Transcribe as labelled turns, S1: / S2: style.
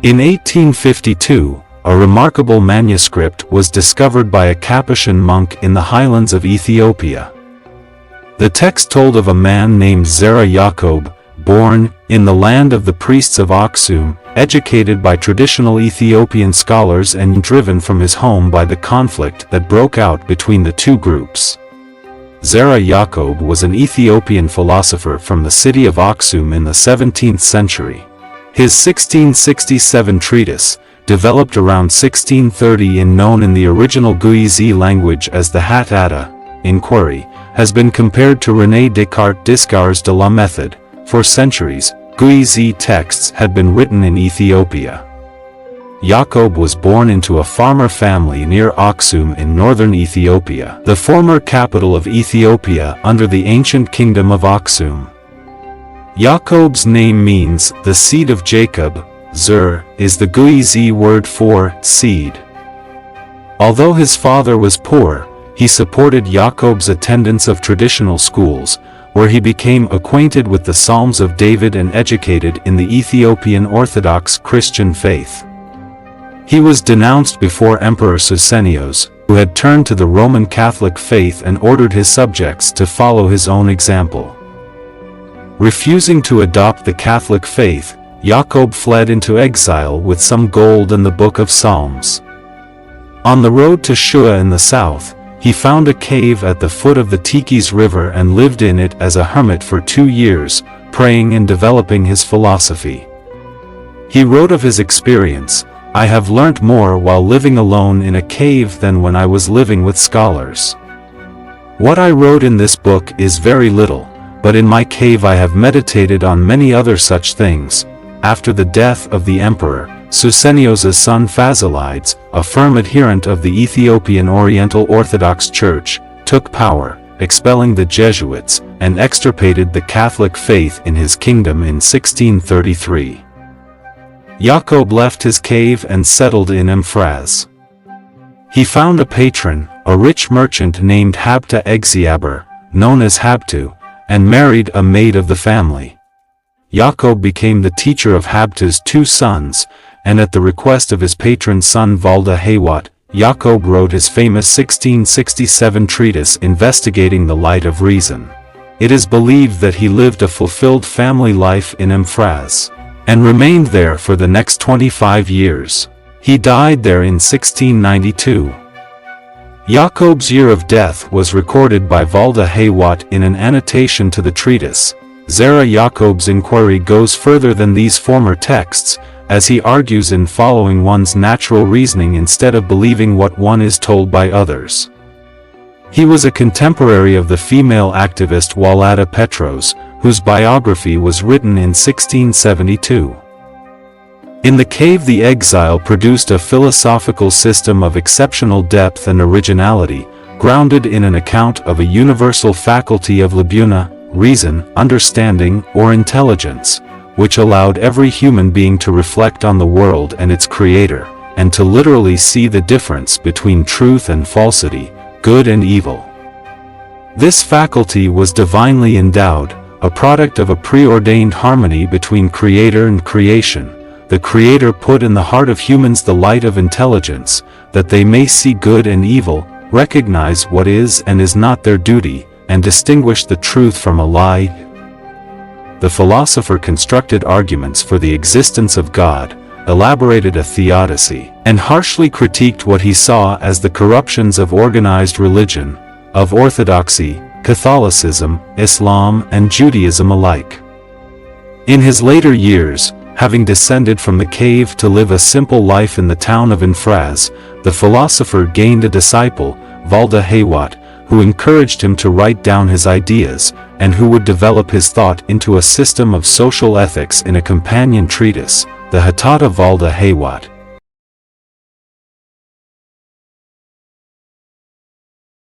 S1: In 1852, a remarkable manuscript was discovered by a Capuchin monk in the highlands of Ethiopia. The text told of a man named ZEREAYAKOB, born in the land of the priests of Aksum, educated by traditional Ethiopian scholars and driven from his home by the conflict that broke out between the two groups. ZEREAYAKOB was an Ethiopian philosopher from the city of Aksum in the 17th century. His 1667 treatise, developed around 1630 and known in the original Guizi language as the Hattata Inquiry, has been compared to René Descartes' Discours de la Méthode. For centuries, Guizi texts had been written in Ethiopia. Yakob was born into a farmer family near Aksum in northern Ethiopia, the former capital of Ethiopia under the ancient kingdom of Aksum. Yakob's name means the seed of Jacob. Zer is the Guizi word for seed. Although his father was poor, he supported Yakob's attendance of traditional schools, where he became acquainted with the Psalms of David and educated in the Ethiopian Orthodox Christian faith. He was denounced before Emperor Susenyos, who had turned to the Roman Catholic faith and ordered his subjects to follow his own example. Refusing to adopt the Catholic faith, Yakob fled into exile with some gold and the Book of Psalms. On the road to Shua in the south, he found a cave at the foot of the Tikis River and lived in it as a hermit for 2 years, praying and developing his philosophy. He wrote of his experience, "I have learnt more while living alone in a cave than when I was living with scholars. What I wrote in this book is very little, but in my cave I have meditated on many other such things." After the death of the emperor, Susenyos' son Phazilides, a firm adherent of the Ethiopian Oriental Orthodox Church, took power, expelling the Jesuits, and extirpated the Catholic faith in his kingdom in 1633. Yakob left his cave and settled in Emphras. He found a patron, a rich merchant named Habta Egziaber, known as Habtu, and married a maid of the family. Yakob became the teacher of Habta's 2 sons, and at the request of his patron's son Valda Haywat, Yakob wrote his famous 1667 treatise investigating the light of reason. It is believed that he lived a fulfilled family life in Emphras, and remained there for the next 25 years. He died there in 1692. Yakob's year of death was recorded by Valda Haywat in an annotation to the treatise. ZEREAYAKOB's inquiry goes further than these former texts, as he argues in following one's natural reasoning instead of believing what one is told by others. He was a contemporary of the female activist Walada Petros, whose biography was written in 1672. In the cave the exile produced a philosophical system of exceptional depth and originality, grounded in an account of a universal faculty of libuna, reason, understanding, or intelligence, which allowed every human being to reflect on the world and its creator, and to literally see the difference between truth and falsity, good and evil. This faculty was divinely endowed, a product of a preordained harmony between creator and creation. The Creator put in the heart of humans the light of intelligence, that they may see good and evil, recognize what is and is not their duty, and distinguish the truth from a lie. The philosopher constructed arguments for the existence of God, elaborated a theodicy, and harshly critiqued what he saw as the corruptions of organized religion, of orthodoxy, Catholicism, Islam, and Judaism alike. In his later years, having descended from the cave to live a simple life in the town of Emphras, the philosopher gained a disciple, Valda Haywat, who encouraged him to write down his ideas, and who would develop his thought into a system of social ethics in a companion treatise, the Hattata Valda Haywat.